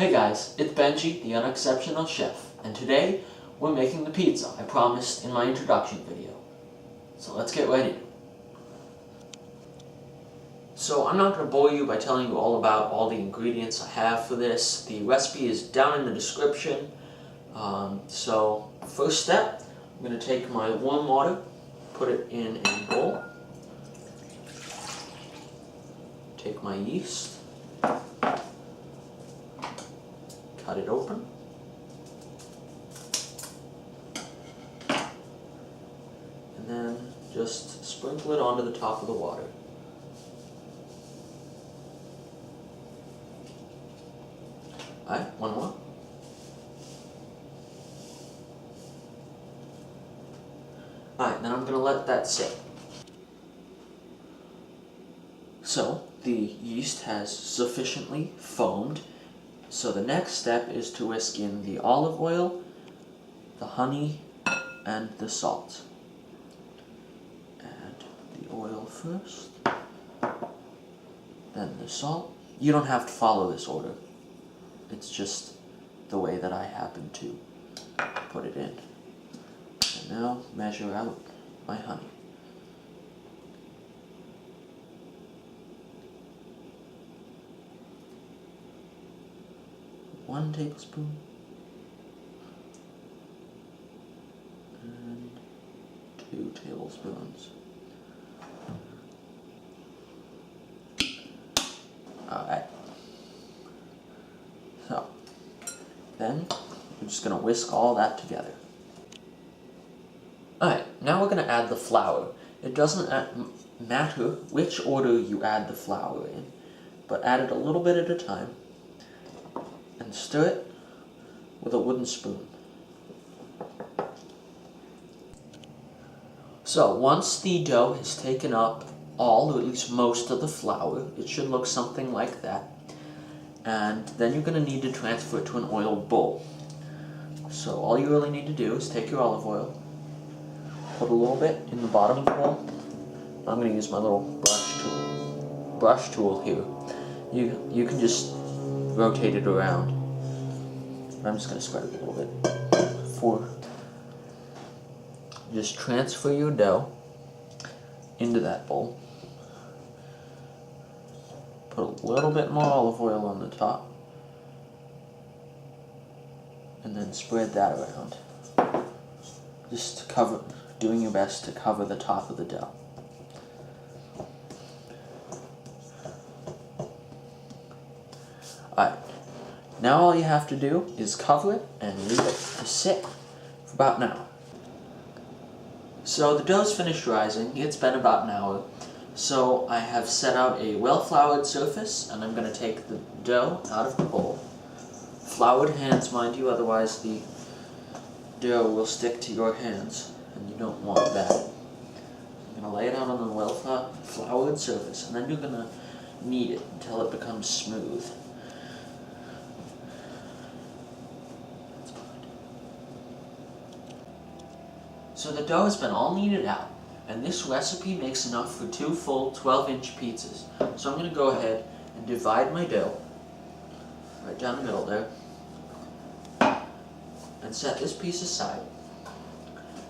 Hey guys, it's Benji, the Unexceptional Chef, and today we're making the pizza I promised in my introduction video. So let's get ready. So I'm not going to bore you by telling you all about all the ingredients I have for this. The recipe is down in the description. So first step, I'm going to take my warm water, put it in a bowl, take my yeast, cut it open, and then just sprinkle it onto the top of the water. Alright, one more. Alright, then I'm going to let that sit. So, the yeast has sufficiently foamed. So the next step is to whisk in the olive oil, the honey, and the salt. Add the oil first, then the salt. You don't have to follow this order. It's just the way that I happen to put it in. And now measure out my honey. One tablespoon and 2 tablespoons. Alright. So, then we're just going to whisk all that together. Alright, now we're going to add the flour. It doesn't matter which order you add the flour in, but add it a little bit at a time. And stir it with a wooden spoon. So once the dough has taken up all, or at least most of the flour, it should look something like that. And then you're going to need to transfer it to an oiled bowl. So all you really need to do is take your olive oil, put a little bit in the bottom of the bowl. I'm going to use my little brush tool here. You can just rotate it around. I'm just going to spread it a little bit. Just transfer your dough into that bowl. Put a little bit more olive oil on the top. And then spread that around. Just doing your best to cover the top of the dough. Alright. Now all you have to do is cover it and leave it to sit for about an hour. So the dough's finished rising. It's been about an hour. So I have set out a well-floured surface, and I'm going to take the dough out of the bowl. Floured hands, mind you, otherwise the dough will stick to your hands, and you don't want that. I'm going to lay it out on the well-floured surface, and then you're going to knead it until it becomes smooth. So the dough has been all kneaded out, and this recipe makes enough for 2 full 12-inch pizzas. So I'm going to go ahead and divide my dough right down the middle there, and set this piece aside.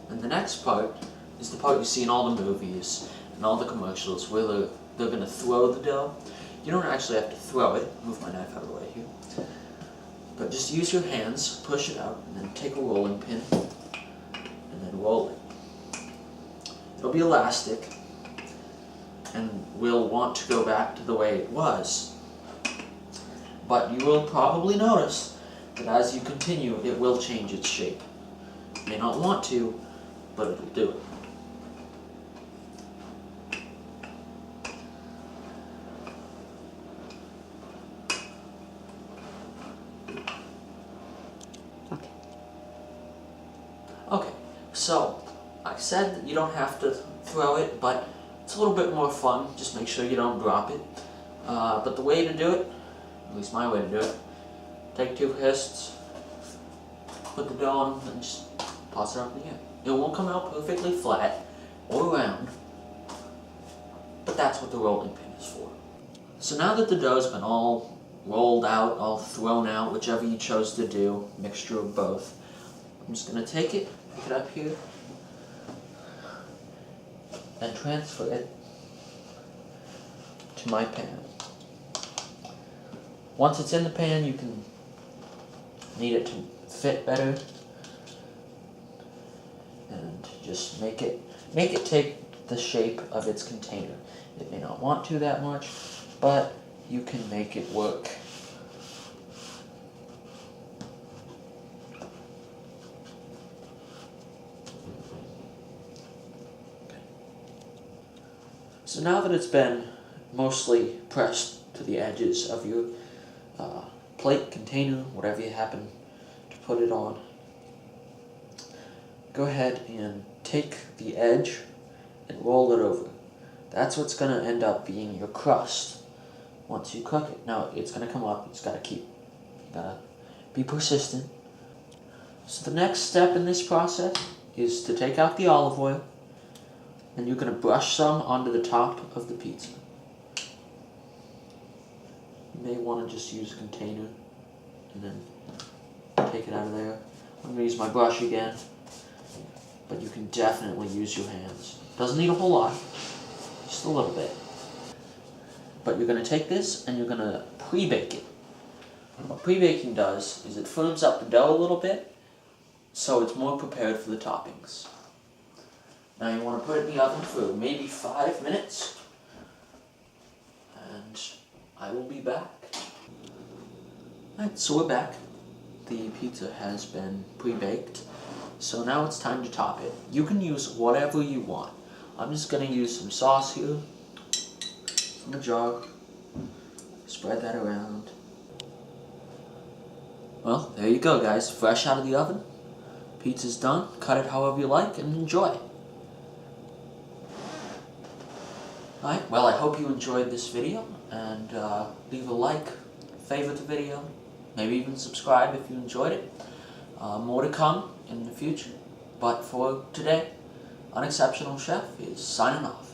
And the next part is the part you see in all the movies and all the commercials where they're going to throw the dough. You don't actually have to throw it. Move my knife out of the way here. But just use your hands, push it out, and then take a rolling pin and then roll it. It'll be elastic and will want to go back to the way it was. But you will probably notice that as you continue, it will change its shape. You may not want to, but it'll do it. Okay, so I said that you don't have to throw it, but it's a little bit more fun. Just make sure you don't drop it. But the way to do it, at least my way to do it, take 2 fists, put the dough on, and just toss it up in the air. It won't come out perfectly flat or round, but that's what the rolling pin is for. So now that the dough's been all rolled out, all thrown out, whichever you chose to do, mixture of both. I'm just going to take it, pick it up here, and transfer it to my pan. Once it's in the pan, you can knead it to fit better, and just make it take the shape of its container. It may not want to that much, but you can make it work. So now that it's been mostly pressed to the edges of your plate, container, whatever you happen to put it on, go ahead and take the edge and roll it over. That's what's going to end up being your crust once you cook it. Now it's going to come up, you gotta be persistent. So the next step in this process is to take out the olive oil, and you're going to brush some onto the top of the pizza. You may want to just use a container and then take it out of there. I'm going to use my brush again, but you can definitely use your hands. Doesn't need a whole lot, just a little bit. But you're going to take this and you're going to pre-bake it. What pre-baking does is it firms up the dough a little bit, so it's more prepared for the toppings. Now you want to put it in the oven for maybe 5 minutes, and I will be back. Alright, so we're back. The pizza has been pre-baked, so now it's time to top it. You can use whatever you want. I'm just going to use some sauce here from a jar. Spread that around. Well, there you go, guys. Fresh out of the oven. Pizza's done. Cut it however you like and enjoy. Alright, well, I hope you enjoyed this video, and leave a like, favorite the video, maybe even subscribe if you enjoyed it. More to come in the future, but for today, Unexceptional Chef is signing off.